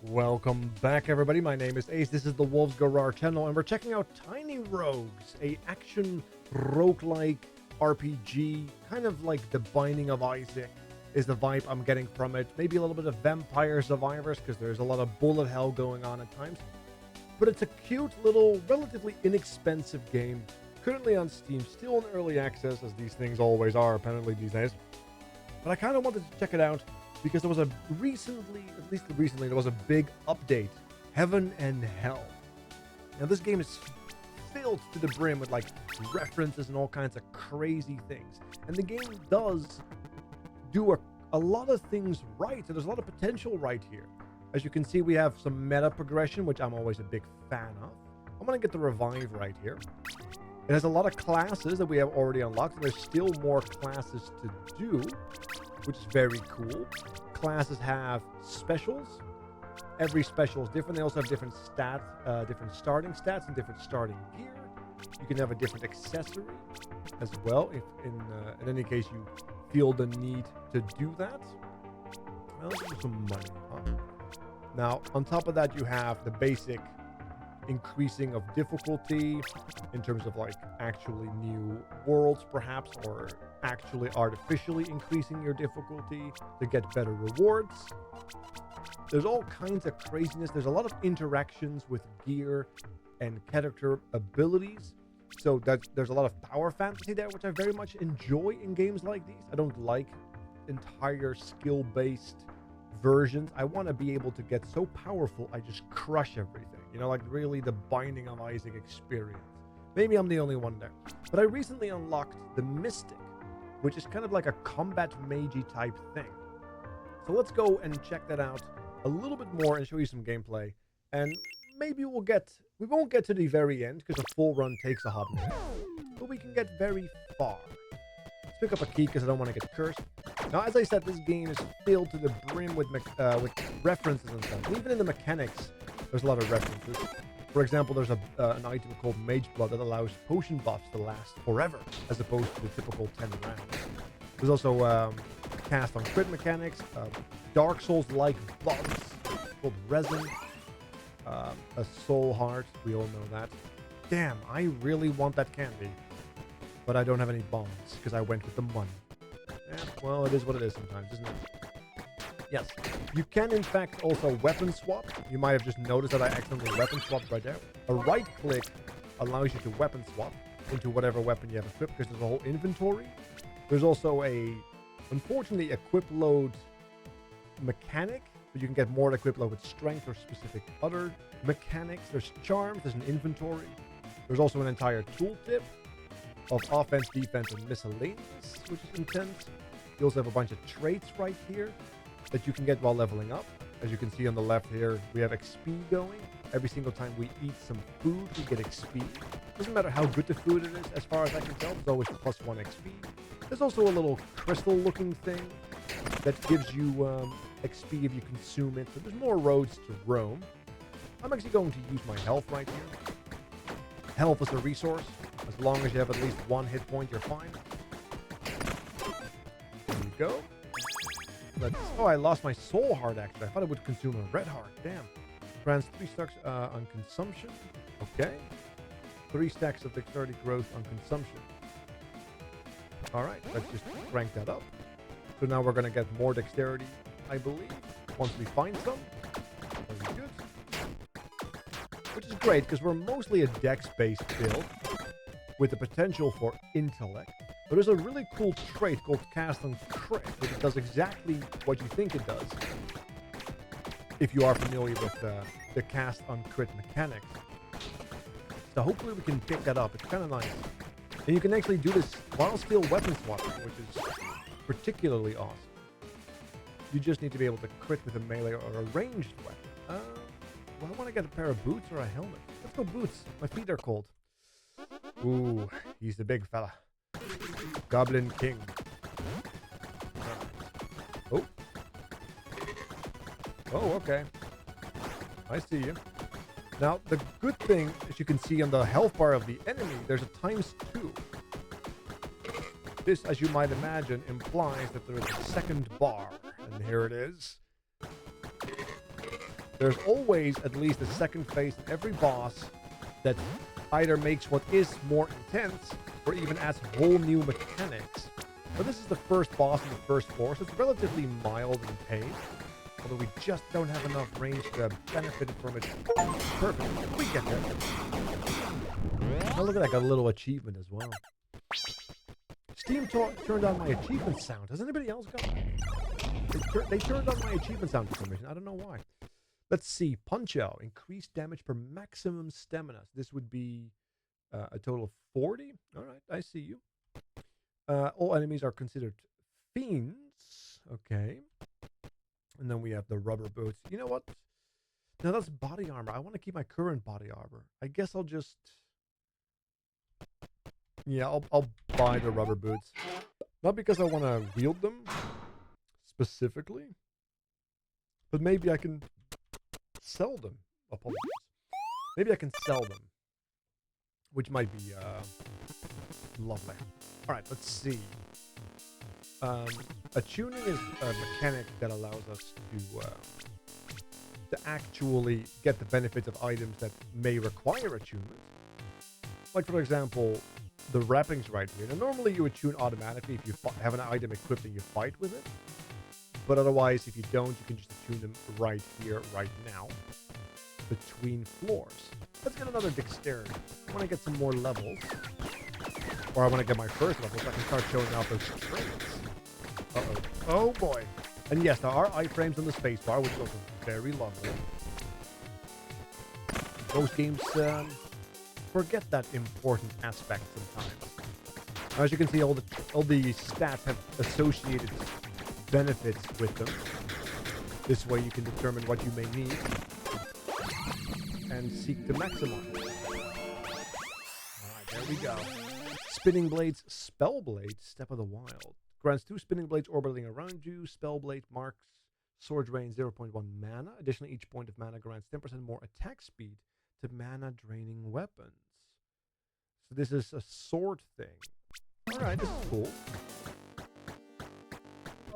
Welcome back, everybody. My name is Ace. This is the Wolves Garage channel, and we're checking out Tiny Rogues, a action roguelike RPG, kind of like The Binding of Isaac is the vibe I'm getting from it. Maybe a little bit of Vampire Survivors, because there's a lot of bullet hell going on at times. But it's a cute little, relatively inexpensive game, currently on Steam, still in early access, as these things always are, apparently, these days. But I kind of wanted to check it out because there was a recently, there was a big update, Heaven and Hell. Now this game is filled to the brim with like references and all kinds of crazy things. And the game does do a lot of things right. So there's a lot of potential right here. As you can see, we have some meta progression, which I'm always a big fan of. I'm going to get the revive right here. It has a lot of classes that we have already unlocked. And there's still more classes to do, which is very cool. Classes have specials. Every special is different. They also have different stats, different starting stats and different starting gear. You can have a different accessory as well, if in any case you feel the need to do that. Well, let's give some money, huh? Now, on top of that, you have the basic increasing of difficulty in terms of like actually new worlds perhaps, or actually artificially increasing your difficulty to get better rewards. There's all kinds of craziness. There's a lot of interactions with gear and character abilities, so there's a lot of power fantasy there, which I very much enjoy in games like these. I don't like entire skill-based versions. I want to be able to get so powerful I just crush everything, you know, like really the Binding of Isaac experience. Maybe I'm the only one there, but I recently unlocked the Mystic, which is kind of like a combat magey type thing. So let's go and check that out a little bit more and show you some gameplay, and maybe we won't get to the very end because a full run takes a hot minute, but we can get very far. Let's pick up a key because I don't want to get cursed. Now, as I said, this game is filled to the brim with references and stuff. And even in the mechanics, there's a lot of references. For example, there's an item called Mage Blood that allows potion buffs to last forever, as opposed to the typical 10 rounds. There's also cast on crit mechanics, Dark Souls-like buffs called Resin, a Soul Heart, we all know that. Damn, I really want that candy, but I don't have any bombs because I went with the money. Yeah, well, it is what it is sometimes, isn't it? Yes, you can in fact also weapon swap. You might have just noticed that I accidentally weapon swapped right there. A right click allows you to weapon swap into whatever weapon you have equipped, because there's a whole inventory. There's also unfortunately, equip load mechanic, but you can get more equip load with strength or specific other mechanics. There's charms, there's an inventory. There's also an entire tooltip of offense, defense, and miscellaneous, which is intense. You also have a bunch of traits right here that you can get while leveling up. As you can see on the left here, we have XP going. Every single time we eat some food, we get XP. Doesn't matter how good the food it is, as far as I can tell, it's always plus 1 XP. There's also a little crystal-looking thing that gives you XP if you consume it. So there's more roads to roam. I'm actually going to use my health right here. Health is a resource. As long as you have at least 1 hit point, you're fine. There you go. Oh, I lost my soul heart, actually. I thought it would consume a red heart. Damn. Grants 3 stacks on consumption. Okay. 3 stacks of dexterity growth on consumption. Alright, let's just crank that up. So now we're going to get more dexterity, I believe, once we find some. Very good. Which is great, because we're mostly a dex-based build with the potential for intellect. But there's a really cool trait called Cast on Crit, which does exactly what you think it does, if you are familiar with the Cast on Crit mechanics. So hopefully we can pick that up. It's kind of nice. And you can actually do this while still weapon swapping, which is particularly awesome. You just need to be able to crit with a melee or a ranged weapon. Well, I want to get a pair of boots or a helmet. Let's go boots. My feet are cold. Ooh, he's the big fella. Goblin King. Oh. Oh, okay. I see you. Now, the good thing, as you can see on the health bar of the enemy, there's a ×2. This, as you might imagine, implies that there is a second bar. And here it is. There's always at least a second phase in every boss that either makes what is more intense or even adds whole new mechanics. But this is the first boss in the first floor, so it's relatively mild in pace. Although we just don't have enough range to benefit from it. Perfect. We get there. Oh, look at that. I got a little achievement as well. Steam turned on my achievement sound. Has anybody else got that? They turned on my achievement sound for some reason. I don't know why. Let's see. Punch-Out. Increased damage per maximum stamina. This would be a total of 40. All right. I see you. All enemies are considered fiends. Okay. And then we have the rubber boots. You know what? Now that's body armor. I want to keep my current body armor. I guess I'll just... Yeah, I'll buy the rubber boots. Not because I want to wield them specifically, but maybe I can sell them. Apologies. Maybe I can sell them, which might be lovely. All right, let's see. Attuning is a mechanic that allows us to actually get the benefits of items that may require attunement. Like, for example, the wrappings right here. Now, normally you attune automatically if you have an item equipped and you fight with it. But otherwise, if you don't, you can just attune them right here, right now, between floors. Let's get another dexterity. I want to get some more levels. Or I want to get my first level so I can start showing off those traits. Uh-oh. Oh, boy. And yes, there are iframes on the spacebar, which is also very lovely. Most games forget that important aspect sometimes. As you can see, all the stats have associated benefits with them. This way you can determine what you may need and seek to maximize. Alright, there we go. Spinning Blades, Spell Blade, Step of the Wild. Grants 2 spinning blades orbiting around you. Spell Blade marks sword drain 0.1 mana. Additionally, each point of mana grants 10% more attack speed to mana draining weapons. So this is a sword thing. Alright, this is cool.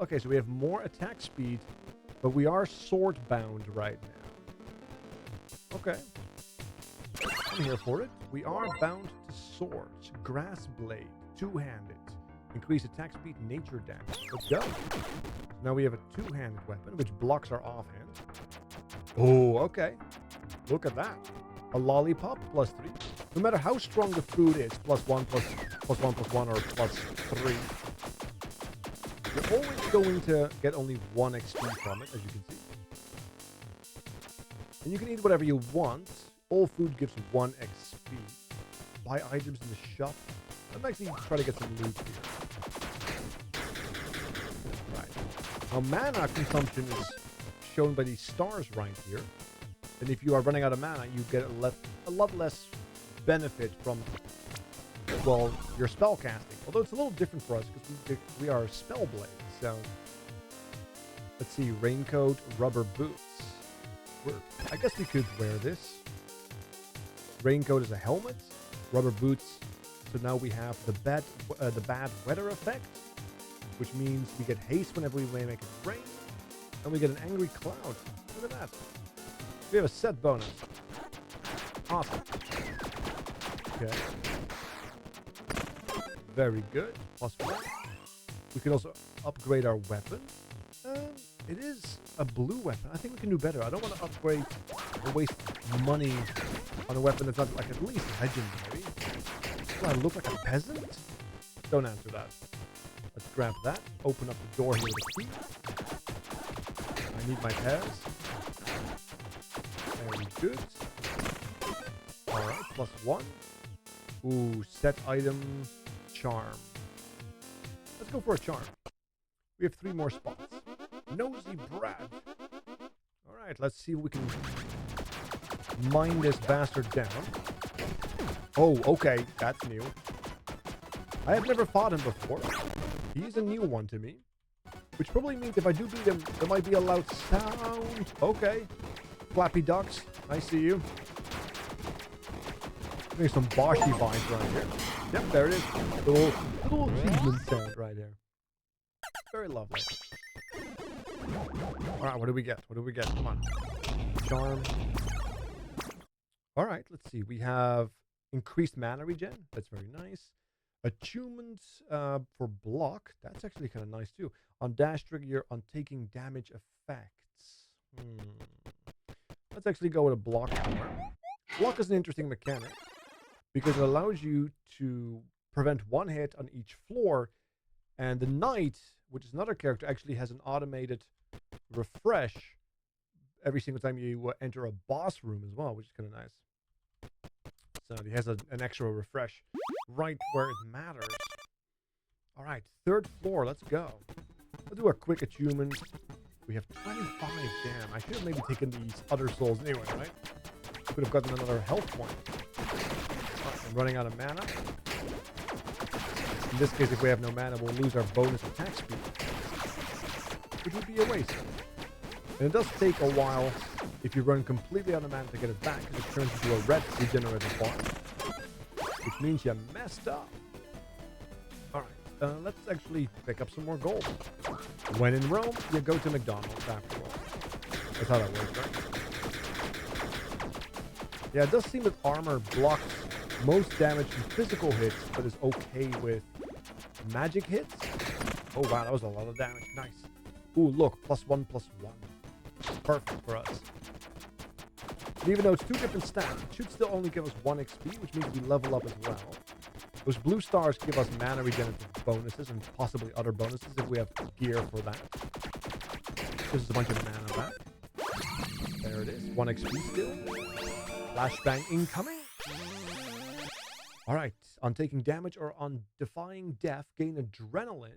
Okay, so we have more attack speed, but we are sword bound right now. Okay. I'm here for it. We are bound to swords. Grass Blade, two-handed. Increase attack speed, nature damage. Let's go. Now we have a two-handed weapon, which blocks our offhand. Oh, okay. Look at that. A lollipop, +3. No matter how strong the food is, +1, +1, or +3. You're always going to get only 1 XP from it, as you can see. And you can eat whatever you want. All food gives 1 XP. Buy items in the shop. Let's actually try to get some loot here. Right. Now, mana consumption is shown by these stars right here. And if you are running out of mana, you get a lot less benefit from, well, your spell casting. Although it's a little different for us because we are spell blades. So, let's see. Raincoat, rubber boots. I guess we could wear this. Raincoat is a helmet. Rubber boots. So now we have the bad weather effect, which means we get haste whenever we make it rain, and we get an angry cloud. Look at that. We have a set bonus. Awesome. Okay. Very good. +1. We can also upgrade our weapon. It is a blue weapon. I think we can do better. I don't want to upgrade or waste money on a weapon that's not like at least legendary. Do I look like a peasant? Don't answer that. Let's grab that. Open up the door here with a key. I need my pairs. Very good. Alright, +1. Ooh, set item, charm. Let's go for a charm. We have 3 more spots. Nosy Brad. Alright, let's see if we can mine this bastard down. Oh, okay, that's new. I have never fought him before. He's a new one to me. Which probably means if I do beat him, there might be a loud sound. Okay. Flappy Ducks, I see you. There's some Boshy vibes right here. Yep, there it is. Little achievement sound right here. Very lovely. Alright, what do we get? What do we get? Come on. charm. All right, let's see. We have increased mana regen. That's very nice. Attunements for block. That's actually kind of nice too. On dash trigger, you're on taking damage effects. Let's actually go with a block more. Block is an interesting mechanic because it allows you to prevent one hit on each floor, and the knight, which is another character, actually has an automated refresh every single time you enter a boss room as well, which is kind of nice. So he has an extra refresh right where it matters. All right, third floor, let's go. Let's do a quick attunement. We have 25, damn. I should have maybe taken these other souls anyway, right? Could have gotten another health point. Oh, I'm running out of mana. In this case, if we have no mana, we'll lose our bonus attack speed, which would be a waste. And it does take a while if you run completely out of mana to get it back, because it turns into a red regenerative bar, which means you messed up. All right, let's actually pick up some more gold. When in Rome, you go to McDonald's after all. That's how that works, right? Yeah, it does seem that armor blocks most damage from physical hits, but is okay with magic hits. Oh wow, that was a lot of damage. Nice. Ooh, look, +1/+1. Perfect for us. And even though it's two different stats, it should still only give us 1 XP, which means we level up as well. Those blue stars give us mana regenerative bonuses and possibly other bonuses if we have gear for that. This is a bunch of mana back. There it is. 1 XP still. Flashbang incoming. Alright, on taking damage or on defying death, gain adrenaline.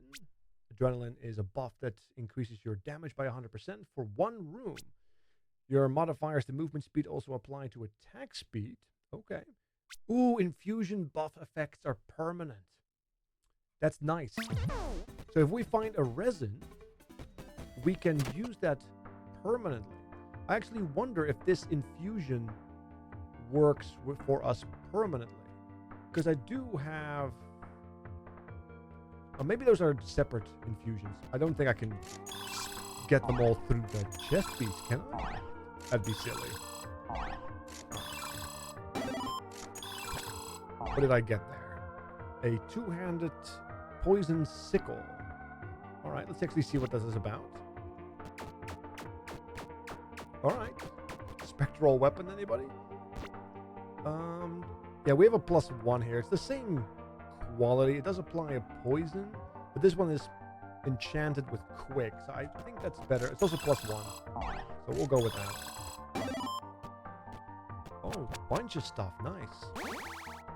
Adrenaline is a buff that increases your damage by 100% for 1 room. Your modifiers to movement speed also apply to attack speed. Okay. Ooh, infusion buff effects are permanent. That's nice. So if we find a resin, we can use that permanently. I actually wonder if this infusion works for us permanently. Because I do have... Oh, maybe those are separate infusions. I don't think I can get them all through the chest piece, can I? That'd be silly. What did I get there? A 2-handed poison sickle. Alright, let's actually see what this is about. Alright. Spectral weapon, anybody? Yeah, we have a +1 here. It's the same quality. It does apply a poison, but this one is enchanted with quick, so I think that's better. It's also +1, so we'll go with that. Oh, bunch of stuff. Nice.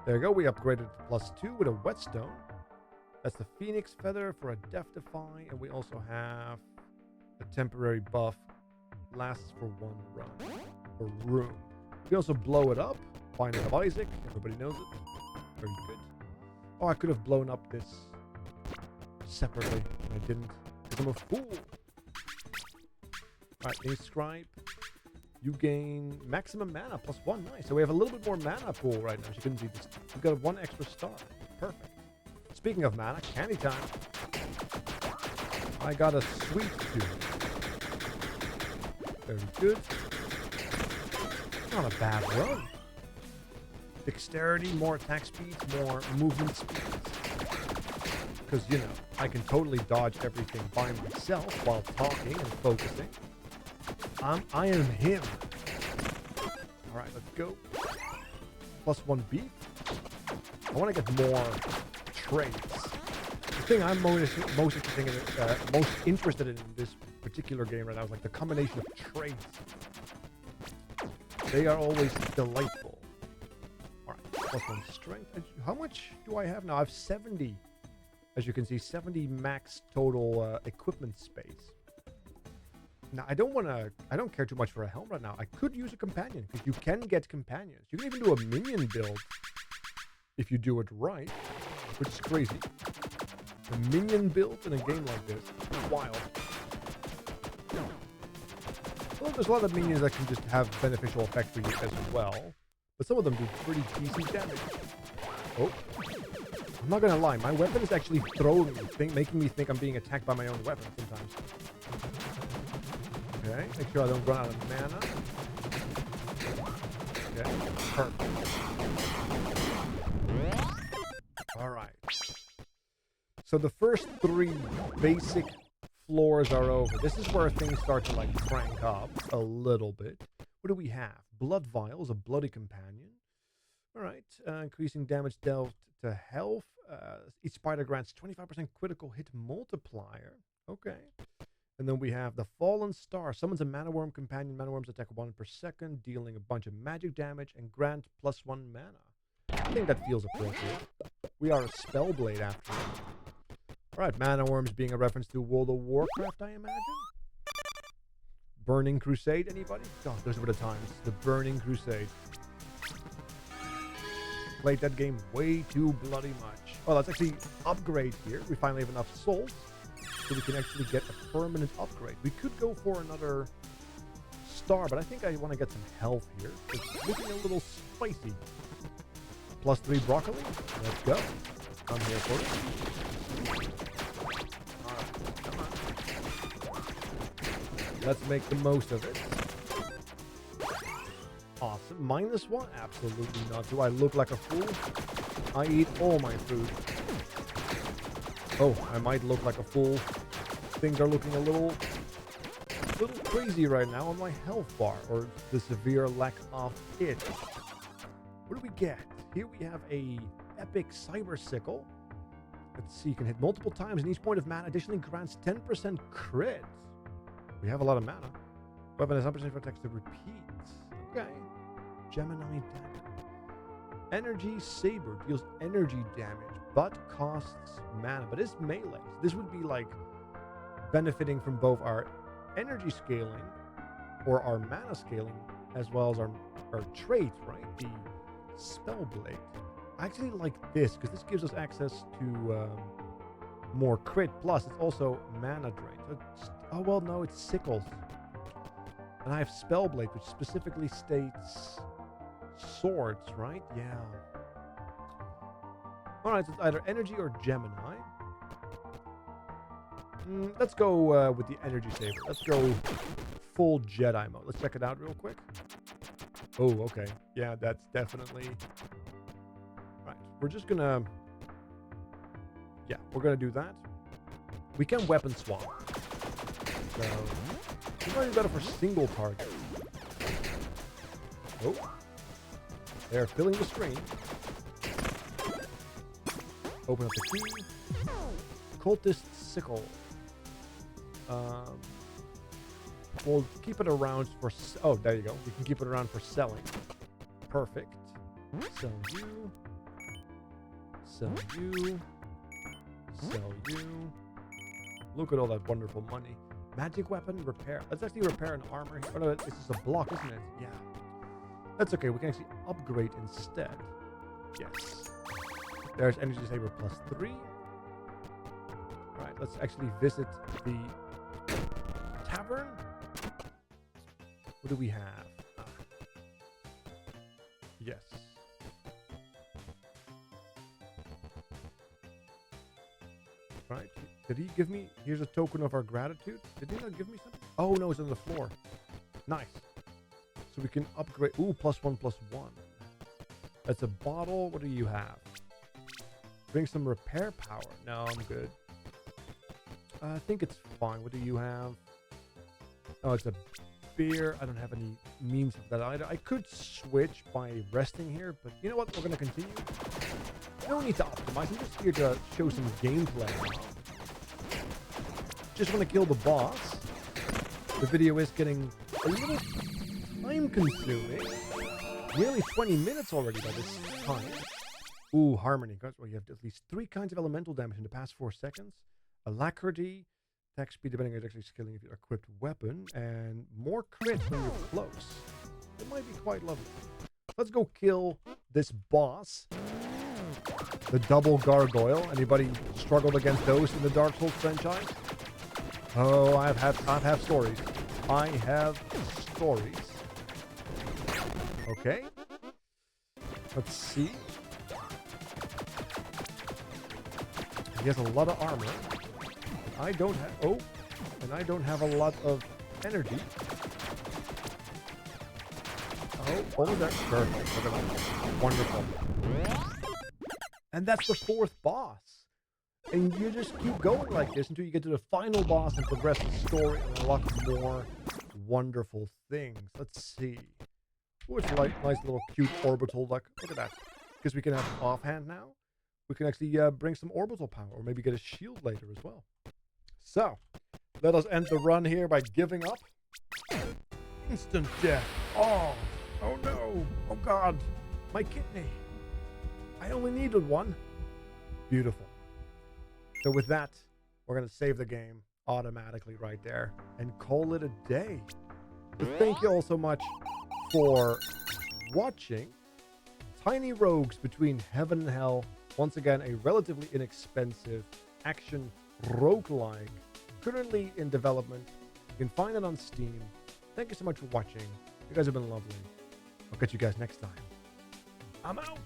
There you go. We upgraded to +2 with a whetstone. That's the Phoenix Feather for a Death Defy, and we also have a temporary buff. Lasts for 1 run or room. We also blow it up. Binding of Isaac. Everybody knows it. Very good. Oh, I could have blown up this separately, and I didn't. Because I'm a fool. Alright, inscribe. You gain maximum mana +1. Nice. So we have a little bit more mana pool right now. As you can see, we've got 1 extra star. Perfect. Speaking of mana, candy time. I got a sweet tooth. Very good. Not a bad run. Dexterity, more attack speeds, more movement speeds. Because, you know, I can totally dodge everything by myself while talking and focusing. I am him. Alright, let's go. +1 beef. I want to get more traits. The thing I'm most interested in this particular game right now is like the combination of traits. They are always delightful. +1 strength. How much do I have now? I have 70. As you can see, 70 max total equipment space. Now, I don't care too much for a helm right now. I could use a companion, because you can get companions. You can even do a minion build if you do it right, which is crazy. A minion build in a game like this is wild. Well, there's a lot of minions that can just have beneficial effect for you as well. But some of them do pretty decent damage. Oh. I'm not gonna lie, my weapon is actually throwing me, making me think I'm being attacked by my own weapon sometimes. Okay, make sure I don't run out of mana. Okay, perfect. All right. So the first 3 basic floors are over. This is where things start to like crank up a little bit. What do we have? Blood vials, a bloody companion. All right, increasing damage dealt to health. Each spider grants 25% critical hit multiplier. Okay. And then we have the Fallen Star. Summons a mana worm companion. Mana worms attack 1 per second, dealing a bunch of magic damage and grant +1 mana. I think that feels appropriate. We are a Spellblade after all. Alright, mana worms being a reference to World of Warcraft, I imagine? Burning Crusade, anybody? God, those were the times. The Burning Crusade. Played that game way too bloody much. Oh, let's actually upgrade here. We finally have enough souls, so we can actually get a permanent upgrade. We could go for another star, but I think I want to get some health here. It's looking a little spicy. +3 broccoli. Let's go. I'm here for it. Alright, come on. Let's make the most of it. Awesome. -1? Absolutely not. Do I look like a fool? I eat all my food. Oh, I might look like a fool. Things are looking a little crazy right now on my health bar, or the severe lack of it. What do we get? Here we have a epic cyber sickle. Let's see, you can hit multiple times, and each point of mana additionally grants 10% crit. We have a lot of mana. Weapon has 100% for attacks to repeat. Okay. Gemini dagger. Energy saber deals energy damage, but costs mana. But it's melee. This would be like benefiting from both our energy scaling or our mana scaling, as well as our trait, right? The Spellblade. I actually like this because this gives us access to more crit. Plus, it's also mana drain. So oh well, no, it's sickles. And I have Spellblade, which specifically states swords, right? Yeah. Alright, so it's either energy or Gemini. Let's go with the energy saber. Let's go full Jedi mode. Let's check it out real quick. Oh, okay. Yeah, that's definitely... Right, we're just gonna... Yeah, we're gonna do that. We can weapon swap. So... It's probably better for single target. Oh. They're filling the screen. Open up the key. Cultist sickle. We'll keep it around for... Oh, there you go. We can keep it around for selling. Perfect. Sell you. Sell you. Sell you. Look at all that wonderful money. Magic weapon, repair. Let's actually repair an armor here. Oh no, this is a block, isn't it? Yeah. That's okay. We can actually upgrade instead. Yes. There's energy saber +3. Alright, let's actually visit the tavern. What do we have? Yes. Right. Did he give me... Here's a token of our gratitude. Did he not give me something? Oh, no, it's on the floor. Nice. So we can upgrade... Ooh, +1/+1. That's a bottle. What do you have? Bring some repair power. No, I'm good. I think it's fine. What do you have? Oh, it's a beer. I don't have any means of that either. I could switch by resting here, but you know what? We're going to continue. No need to optimize. I'm just here to show some gameplay. Just want to kill the boss. The video is getting a little time-consuming. Nearly 20 minutes already by this time. Ooh, Harmony. Well, you have at least 3 kinds of elemental damage in the past 4 seconds. Alacrity, attack speed depending on actually scaling of your equipped weapon, and more crit when you're close. It might be quite lovely. Let's go kill this boss. The double gargoyle. Anybody struggled against those in the Dark Souls franchise? Oh, I have stories. I have stories. Okay. Let's see. He has a lot of armor. I don't have... Oh. And I don't have a lot of energy. Oh, almost there. Perfect. Look at that. Wonderful. And that's the 4th boss. And you just keep going like this until you get to the final boss and progress the story and unlock more wonderful things. Let's see. Oh, it's like nice little cute orbital. Look at that. Because we can have an offhand now. We can actually bring some orbital power, or maybe get a shield later as well. So, let us end the run here by giving up. Instant death. Oh no. Oh God. My kidney. I only needed one. Beautiful. So with that, we're going to save the game automatically right there and call it a day. So thank you all so much for watching Tiny Rogues Between Heaven and Hell. Once again, a relatively inexpensive action roguelike currently in development. You can find it on Steam. Thank you so much for watching. You guys have been lovely. I'll catch you guys next time. I'm out.